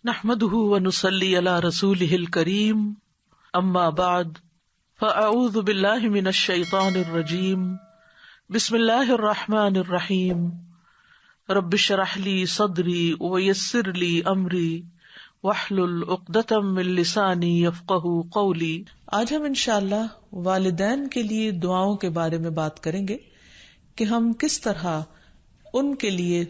نحمده ونصلي على رسوله الكريم اما بعد فاعوذ بالله من الشيطان الرجيم بسم الله الرحمن الرحيم رب اشرح لي صدري ويسر لي امري واحلل عقدة من لساني يفقهوا قولي۔ آج ہم انشاءاللہ والدین کے لیے دعاؤں کے بارے میں بات کریں گے کہ ہم کس طرح ان کے لیے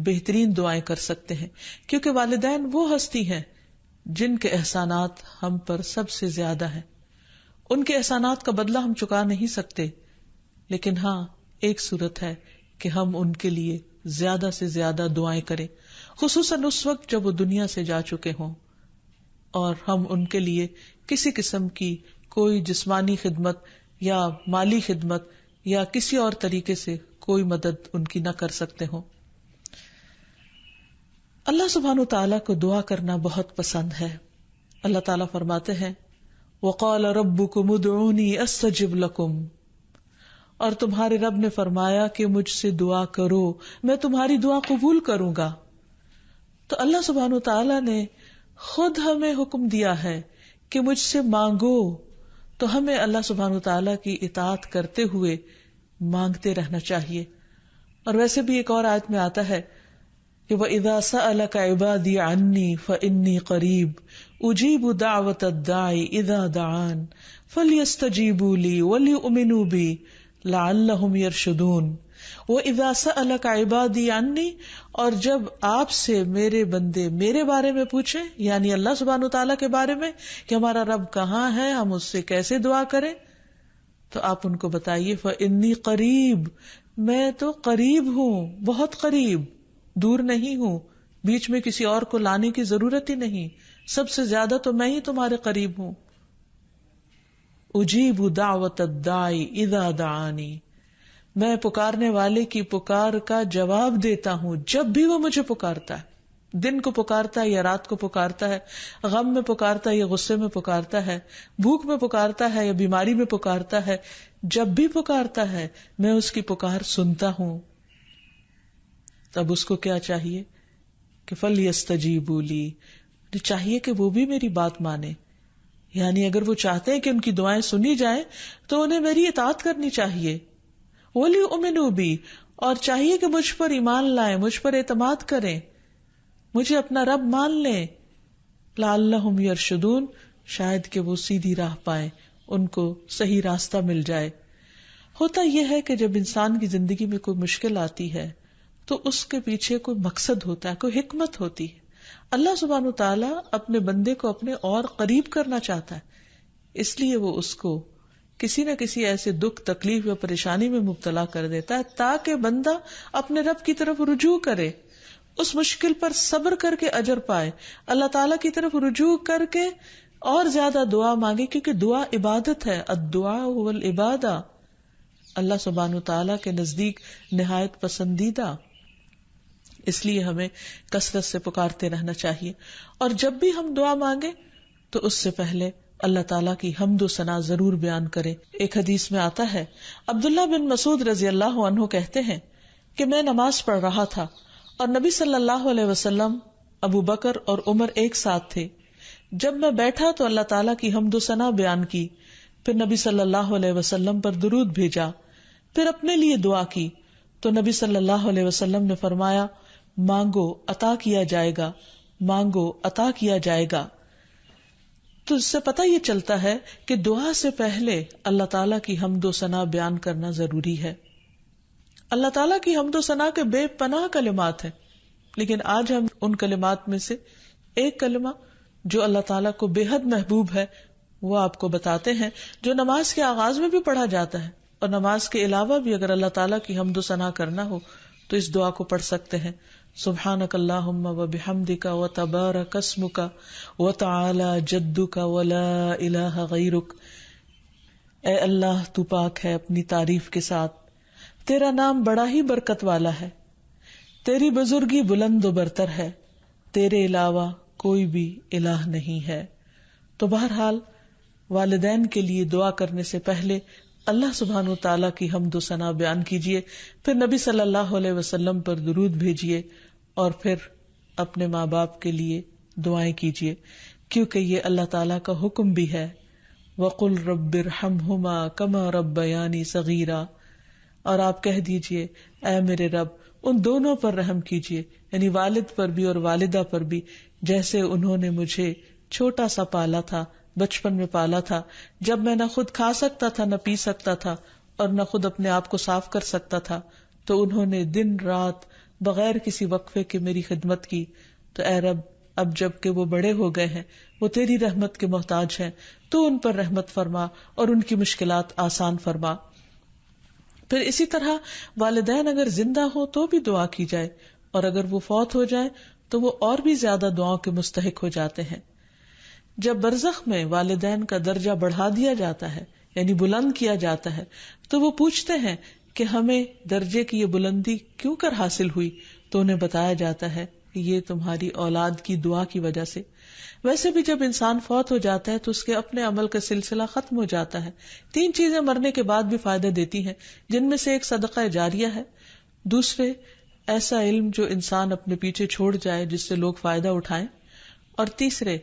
بہترین دعائیں کر سکتے ہیں، کیونکہ والدین وہ ہستی ہیں جن کے احسانات ہم پر سب سے زیادہ ہیں۔ ان کے احسانات کا بدلہ ہم چکا نہیں سکتے، لیکن ہاں ایک صورت ہے کہ ہم ان کے لیے زیادہ سے زیادہ دعائیں کریں، خصوصاً اس وقت جب وہ دنیا سے جا چکے ہوں اور ہم ان کے لیے کسی قسم کی کوئی جسمانی خدمت یا مالی خدمت یا کسی اور طریقے سے کوئی مدد ان کی نہ کر سکتے ہوں۔ اللہ سبحانہ وتعالیٰ کو دعا کرنا بہت پسند ہے۔ اللہ تعالیٰ فرماتے ہیں وَقَالَ رَبُّكُمُ ادْعُونِي أَسْتَجِبْ لَكُمْ، اور تمہارے رب نے فرمایا کہ مجھ سے دعا کرو، میں تمہاری دعا قبول کروں گا۔ تو اللہ سبحانہ وتعالیٰ نے خود ہمیں حکم دیا ہے کہ مجھ سے مانگو، تو ہمیں اللہ سبحانہ وتعالیٰ کی اطاعت کرتے ہوئے مانگتے رہنا چاہیے۔ اور ویسے بھی ایک اور آیت میں آتا ہے کہ وَإِذَا سَأَلَكَ عِبَادِي عَنِّي فَإِنِّي قَرِيبٌ أُجِيبُ دَعْوَةَ الدَّاعِ إِذَا دَعَانِ فَلْيَسْتَجِيبُوا لِي وَلْيُؤْمِنُوا بِي لَعَلَّهُمْ يَرْشُدُونَ۔ وَإِذَا سَأَلَكَ عِبَادِي عَنِّي، اور جب آپ سے میرے بندے میرے بارے میں پوچھیں، یعنی اللہ سبحانہ وتعالیٰ کے بارے میں کہ ہمارا رب کہاں ہے، ہم اس سے کیسے دعا کریں، تو آپ ان کو بتائیے فَإِنِّي قَرِيبٌ، میں تو قریب ہوں، بہت قریب، دور نہیں ہوں، بیچ میں کسی اور کو لانے کی ضرورت ہی نہیں، سب سے زیادہ تو میں ہی تمہارے قریب ہوں۔ اجیب دعوت الداعی اذا دعانی، میں پکارنے والے کی پکار کا جواب دیتا ہوں جب بھی وہ مجھے پکارتا ہے، دن کو پکارتا ہے یا رات کو پکارتا ہے، غم میں پکارتا ہے یا غصے میں پکارتا ہے، بھوک میں پکارتا ہے یا بیماری میں پکارتا ہے، جب بھی پکارتا ہے میں اس کی پکار سنتا ہوں۔ تب اس کو کیا چاہیے کہ فَلْيَسْتَجِيبُوا لِي، چاہیے کہ وہ بھی میری بات مانے، یعنی اگر وہ چاہتے ہیں کہ ان کی دعائیں سنی جائیں تو انہیں میری اطاعت کرنی چاہیے۔ وَلْيُؤْمِنُوا بِي، اور چاہیے کہ مجھ پر ایمان لائیں، مجھ پر اعتماد کریں، مجھے اپنا رب مان لیں۔ لَعَلَّهُمْ يَرْشُدُونَ، شاید کہ وہ سیدھی راہ پائیں، ان کو صحیح راستہ مل جائے۔ ہوتا یہ ہے کہ جب انسان کی زندگی میں کوئی مشکل آتی ہے تو اس کے پیچھے کوئی مقصد ہوتا ہے، کوئی حکمت ہوتی ہے۔ اللہ سبحانہ وتعالیٰ اپنے بندے کو اپنے اور قریب کرنا چاہتا ہے، اس لیے وہ اس کو کسی نہ کسی ایسے دکھ، تکلیف یا پریشانی میں مبتلا کر دیتا ہے تاکہ بندہ اپنے رب کی طرف رجوع کرے، اس مشکل پر صبر کر کے اجر پائے، اللہ تعالیٰ کی طرف رجوع کر کے اور زیادہ دعا مانگے، کیونکہ دعا عبادت ہے، الدعاء هو العبادہ، اللہ سبحانہ وتعالیٰ کے نزدیک نہایت پسندیدہ، اس لیے ہمیں کثرت سے پکارتے رہنا چاہیے۔ اور جب بھی ہم دعا مانگیں تو اس سے پہلے اللہ تعالیٰ کی حمد و ثنا ضرور بیان کریں۔ ایک حدیث میں آتا ہے، عبداللہ بن مسعود رضی اللہ عنہ کہتے ہیں کہ میں نماز پڑھ رہا تھا اور نبی صلی اللہ علیہ وسلم، ابو بکر اور عمر ایک ساتھ تھے۔ جب میں بیٹھا تو اللہ تعالیٰ کی حمد و ثنا بیان کی، پھر نبی صلی اللہ علیہ وسلم پر درود بھیجا، پھر اپنے لیے دعا کی، تو نبی صلی اللہ علیہ وسلم نے فرمایا مانگو عطا کیا جائے گا، مانگو عطا کیا جائے گا۔ تو اس سے پتہ یہ چلتا ہے کہ دعا سے پہلے اللہ تعالیٰ کی حمد و ثنا بیان کرنا ضروری ہے۔ اللہ تعالیٰ کی حمد و ثنا کے بے پناہ کلمات ہیں، لیکن آج ہم ان کلمات میں سے ایک کلمہ جو اللہ تعالیٰ کو بے حد محبوب ہے وہ آپ کو بتاتے ہیں، جو نماز کے آغاز میں بھی پڑھا جاتا ہے، اور نماز کے علاوہ بھی اگر اللہ تعالیٰ کی حمد و ثنا کرنا ہو تو اس دعا کو پڑھ سکتے ہیں۔ سبحانک اللہم وبحمدک وتبارک اسمک وتعالی جدک ولا الہ غیرک، اے اللہ تو پاک ہے اپنی تعریف کے ساتھ، تیرا نام بڑا ہی برکت والا ہے، تیری بزرگی بلند و برتر ہے، تیرے علاوہ کوئی بھی الہ نہیں ہے۔ تو بہرحال والدین کے لیے دعا کرنے سے پہلے اللہ سبحانہ وتعالیٰ کی حمد و ثنا بیان کیجیے، پھر نبی صلی اللہ علیہ وسلم پر درود بھیجیے، اور پھر اپنے ماں باپ کے لیے دعائیں کیجیے، کیونکہ یہ اللہ تعالیٰ کا حکم بھی ہے، وَقُلْ رَبِّ ارْحَمْهُمَا كَمَا رَبَّيَانِي صَغِيرًا، اور آپ کہہ دیجئے اے میرے رب ان دونوں پر رحم کیجیے، یعنی والد پر بھی اور والدہ پر بھی، جیسے انہوں نے مجھے چھوٹا سا پالا تھا، بچپن میں پالا تھا، جب میں نہ خود کھا سکتا تھا، نہ پی سکتا تھا، اور نہ خود اپنے آپ کو صاف کر سکتا تھا، تو انہوں نے دن رات بغیر کسی وقفے کے میری خدمت کی. تو اے رب اب جب کہ وہ بڑے ہو گئے ہیں، وہ تیری رحمت کے محتاج ہیں، تو ان پر رحمت فرما اور ان کی مشکلات آسان فرما. پھر اسی طرح والدین اگر زندہ ہو تو بھی دعا کی جائے، اور اگر وہ فوت ہو جائے تو وہ اور بھی زیادہ دعاؤں کے مستحق ہو جاتے ہیں. جب برزخ میں والدین کا درجہ بڑھا دیا جاتا ہے، یعنی بلند کیا جاتا ہے، تو وہ پوچھتے ہیں کہ ہمیں درجے کی یہ بلندی کیوں کر حاصل ہوئی؟ تو انہیں بتایا جاتا ہے کہ یہ تمہاری اولاد کی دعا کی وجہ سے. ویسے بھی جب انسان فوت ہو جاتا ہے تو اس کے اپنے عمل کا سلسلہ ختم ہو جاتا ہے. 3 چیزیں مرنے کے بعد بھی فائدہ دیتی ہیں، جن میں سے ایک صدقہ جاریہ ہے، دوسرے ایسا علم جو انسان اپنے پیچھے چھوڑ جائے جس سے لوگ فائدہ اٹھائیں، اور تیسرے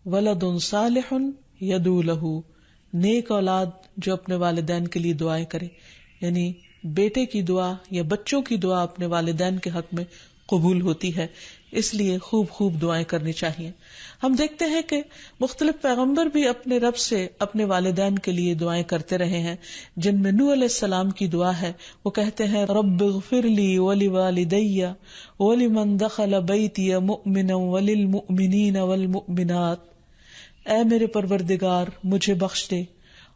ولد صالح یدعو لہ، نیک اولاد جو اپنے والدین کے لیے دعائیں کرے، یعنی بیٹے کی دعا یا بچوں کی دعا اپنے والدین کے حق میں قبول ہوتی ہے، اس لیے خوب خوب دعائیں کرنی چاہیے. ہم دیکھتے ہیں کہ مختلف پیغمبر بھی اپنے رب سے اپنے والدین کے لیے دعائیں کرتے رہے ہیں، جن میں نوح علیہ السلام کی دعا ہے. وہ کہتے ہیں رب اغفر لی ولوالدی ولمن دخل بیتی مؤمنا وللمؤمنین والمؤمنات، اے میرے پروردگار مجھے بخش دے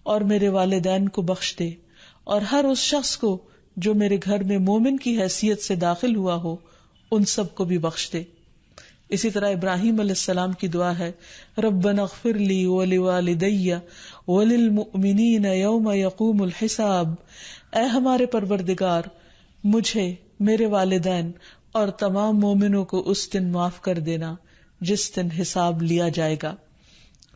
اور میرے والدین کو بخش دے، اور ہر اس شخص کو جو میرے گھر میں مومن کی حیثیت سے داخل ہوا ہو ان سب کو بھی بخش دے. اسی طرح ابراہیم علیہ السلام کی دعا ہے ربنا اغفر لی ولوالدی وللمؤمنین یوم یقوم الحساب، اے ہمارے پروردگار مجھے، میرے والدین اور تمام مومنوں کو اس دن معاف کر دینا جس دن حساب لیا جائے گا.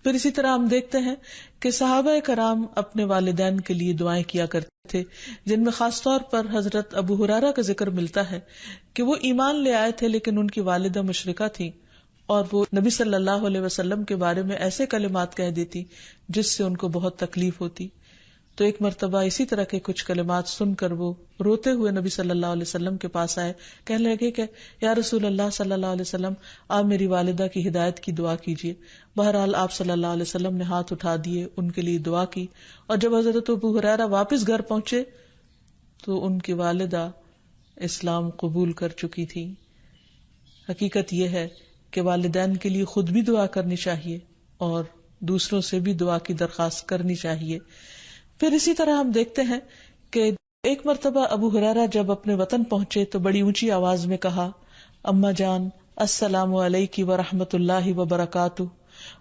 پھر اسی طرح ہم دیکھتے ہیں کہ صحابہ کرام اپنے والدین کے لیے دعائیں کیا کرتے تھے، جن میں خاص طور پر حضرت ابو ہریرہ کا ذکر ملتا ہے کہ وہ ایمان لے آئے تھے لیکن ان کی والدہ مشرکہ تھی، اور وہ نبی صلی اللہ علیہ وسلم کے بارے میں ایسے کلمات کہہ دیتی جس سے ان کو بہت تکلیف ہوتی. تو ایک مرتبہ اسی طرح کے کچھ کلمات سن کر وہ روتے ہوئے نبی صلی اللہ علیہ وسلم کے پاس آئے، کہنے لگے کہ یا رسول اللہ صلی اللہ علیہ وسلم آپ میری والدہ کی ہدایت کی دعا کیجیے. بہرحال آپ صلی اللہ علیہ وسلم نے ہاتھ اٹھا دیے، ان کے لیے دعا کی، اور جب حضرت ابو ہریرہ واپس گھر پہنچے تو ان کی والدہ اسلام قبول کر چکی تھی. حقیقت یہ ہے کہ والدین کے لیے خود بھی دعا کرنی چاہیے اور دوسروں سے بھی دعا کی درخواست کرنی چاہیے. پھر اسی طرح ہم دیکھتے ہیں کہ ایک مرتبہ ابو ہریرہ جب اپنے وطن پہنچے تو بڑی اونچی آواز میں کہا اماں جان السلام علیکی ورحمۃ اللہ وبرکاتہ.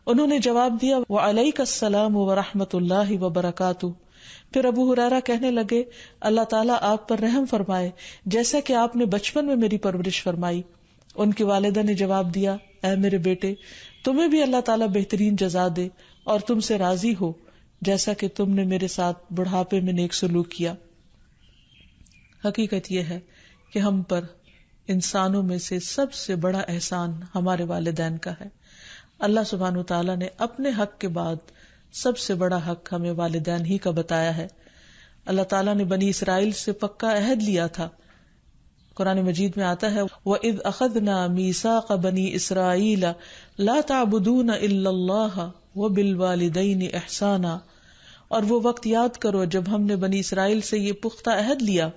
انہوں نے جواب دیا وعلیک السلام ورحمۃ اللہ وبرکاتہ. پھر ابو ہریرہ کہنے لگے اللہ تعالیٰ آپ پر رحم فرمائے جیسا کہ آپ نے بچپن میں میری پرورش فرمائی. ان کی والدہ نے جواب دیا اے میرے بیٹے تمہیں بھی اللہ تعالیٰ بہترین جزا دے اور تم سے راضی ہو جیسا کہ تم نے میرے ساتھ بڑھاپے میں نیک سلوک کیا. حقیقت یہ ہے کہ ہم پر انسانوں میں سے سب سے بڑا احسان ہمارے والدین کا ہے. اللہ سبحانہ وتعالیٰ نے اپنے حق کے بعد سب سے بڑا حق ہمیں والدین ہی کا بتایا ہے. اللہ تعالیٰ نے بنی اسرائیل سے پکا عہد لیا تھا. قرآن مجید میں آتا ہے وَإِذْ أَخَذْنَا مِيثَاقَ بَنِي إِسْرَائِيلَ لَا تَعْبُدُونَ إِلَّا اللَّهَ وَبِالْوَالِدَيْنِ إِحْسَانًا. اور وہ وقت یاد کرو جب ہم نے بنی اسرائیل سے یہ پختہ عہد لیا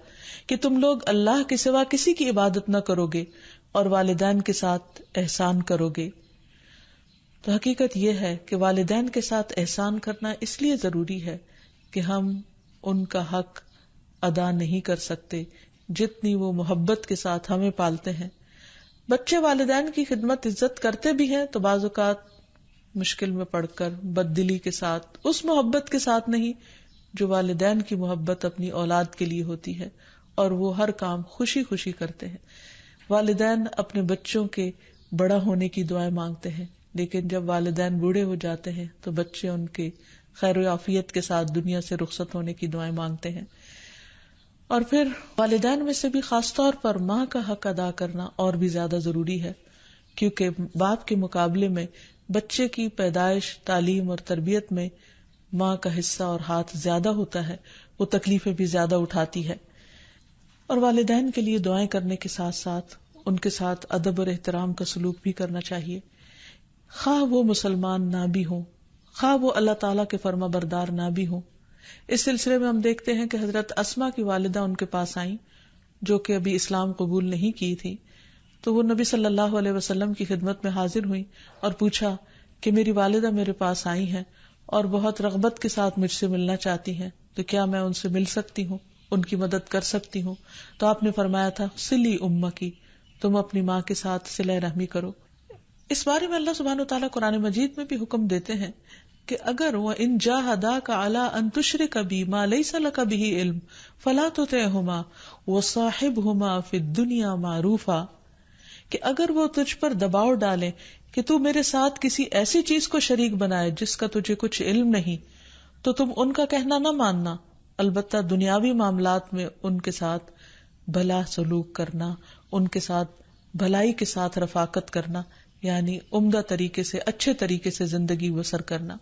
کہ تم لوگ اللہ کے سوا کسی کی عبادت نہ کرو گے اور والدین کے ساتھ احسان کرو گے. تو حقیقت یہ ہے کہ والدین کے ساتھ احسان کرنا اس لیے ضروری ہے کہ ہم ان کا حق ادا نہیں کر سکتے جتنی وہ محبت کے ساتھ ہمیں پالتے ہیں. بچے والدین کی خدمت عزت کرتے بھی ہیں تو بعض اوقات مشکل میں پڑ کر بد دلی کے ساتھ، اس محبت کے ساتھ نہیں جو والدین کی محبت اپنی اولاد کے لیے ہوتی ہے، اور وہ ہر کام خوشی خوشی کرتے ہیں. والدین اپنے بچوں کے بڑا ہونے کی دعائیں مانگتے ہیں، لیکن جب والدین بوڑھے ہو جاتے ہیں تو بچے ان کے خیر و عافیت کے ساتھ دنیا سے رخصت ہونے کی دعائیں مانگتے ہیں. اور پھر والدین میں سے بھی خاص طور پر ماں کا حق ادا کرنا اور بھی زیادہ ضروری ہے، کیونکہ باپ کے مقابلے میں بچے کی پیدائش، تعلیم اور تربیت میں ماں کا حصہ اور ہاتھ زیادہ ہوتا ہے، وہ تکلیفیں بھی زیادہ اٹھاتی ہے. اور والدین کے لیے دعائیں کرنے کے ساتھ ساتھ ان کے ساتھ ادب اور احترام کا سلوک بھی کرنا چاہیے، خواہ وہ مسلمان نہ بھی ہوں، خواہ وہ اللہ تعالیٰ کے فرما بردار نہ بھی ہوں. اس سلسلے میں ہم دیکھتے ہیں کہ حضرت اسما کی والدہ ان کے پاس آئیں جو کہ ابھی اسلام قبول نہیں کی تھی، تو وہ نبی صلی اللہ علیہ وسلم کی خدمت میں حاضر ہوئی اور پوچھا کہ میری والدہ میرے پاس آئی ہیں اور بہت رغبت کے ساتھ مجھ سے ملنا چاہتی ہیں، تو کیا میں ان سے مل سکتی ہوں، ان کی مدد کر سکتی ہوں؟ تو آپ نے فرمایا تھا صلی امکی، تم اپنی ماں کے ساتھ صلہ رحمی کرو. اس بارے میں اللہ سبحانہ وتعالیٰ قرآن مجید میں بھی حکم دیتے ہیں کہ اگر وَإِن جَاهَدَاكَ عَلَىٰ أَن تُشْرِكَ بِي مَا لَيْسَ لَكَ بِهِ عِلْمٌ فَلَا تُطِعْهُمَا وَصَاحِبْهُمَا فِي الدُّنْيَا مَعْرُوفًا، کہ اگر وہ تجھ پر دباؤ ڈالیں کہ تو میرے ساتھ کسی ایسی چیز کو شریک بنائے جس کا تجھے کچھ علم نہیں، تو تم ان کا کہنا نہ ماننا، البتہ دنیاوی معاملات میں ان کے ساتھ بھلا سلوک کرنا، ان کے ساتھ بھلائی کے ساتھ رفاقت کرنا، یعنی عمدہ طریقے سے، اچھے طریقے سے زندگی بسر کرنا.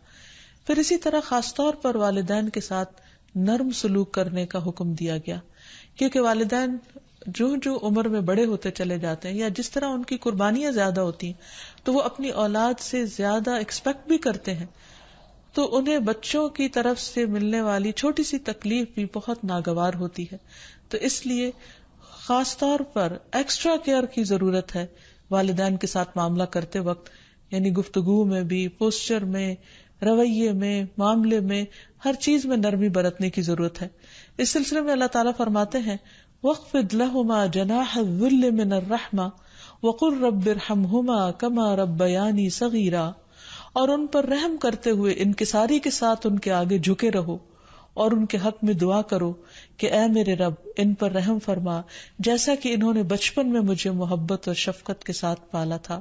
پھر اسی طرح خاص طور پر والدین کے ساتھ نرم سلوک کرنے کا حکم دیا گیا، کیونکہ والدین جو عمر میں بڑے ہوتے چلے جاتے ہیں یا جس طرح ان کی قربانیاں زیادہ ہوتی ہیں تو وہ اپنی اولاد سے زیادہ ایکسپیکٹ بھی کرتے ہیں، تو انہیں بچوں کی طرف سے ملنے والی چھوٹی سی تکلیف بھی بہت ناگوار ہوتی ہے. تو اس لیے خاص طور پر ایکسٹرا کیئر کی ضرورت ہے والدین کے ساتھ معاملہ کرتے وقت، یعنی گفتگو میں بھی، پوسچر میں، رویے میں، معاملے میں، ہر چیز میں نرمی برتنے کی ضرورت ہے. اس سلسلے میں اللہ تعالیٰ فرماتے ہیں وَاخْفِضْ لَهُمَا جَنَاحَ الذُّلِّ مِنَ الرَّحْمَةِ وَقُلْ رَبِّ ارْحَمْهُمَا كَمَا رَبَّيَانِي صَغِيرًا، اور ان پر رحم کرتے ہوئے انکساری کے ساتھ ان کے آگے جھکے رہو اور ان کے حق میں دعا کرو کہ اے میرے رب ان پر رحم فرما جیسا کہ انہوں نے بچپن میں مجھے محبت اور شفقت کے ساتھ پالا تھا.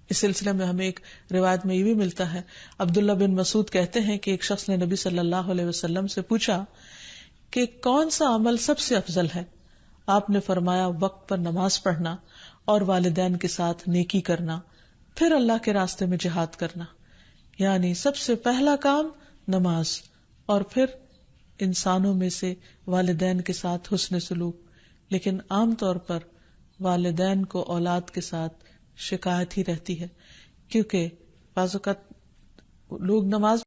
اس سلسلے میں ہمیں ایک روایت میں یہ بھی ملتا ہے، عبداللہ بن مسعود کہتے ہیں کہ ایک شخص نے نبی صلی اللہ علیہ وسلم سے پوچھا کہ کون سا عمل سب سے افضل ہے؟ آپ نے فرمایا وقت پر نماز پڑھنا اور والدین کے ساتھ نیکی کرنا، پھر اللہ کے راستے میں جہاد کرنا. یعنی سب سے پہلا کام نماز، اور پھر انسانوں میں سے والدین کے ساتھ حسن سلوک. لیکن عام طور پر والدین کو اولاد کے ساتھ شکایت ہی رہتی ہے، کیونکہ بعض اوقات لوگ نماز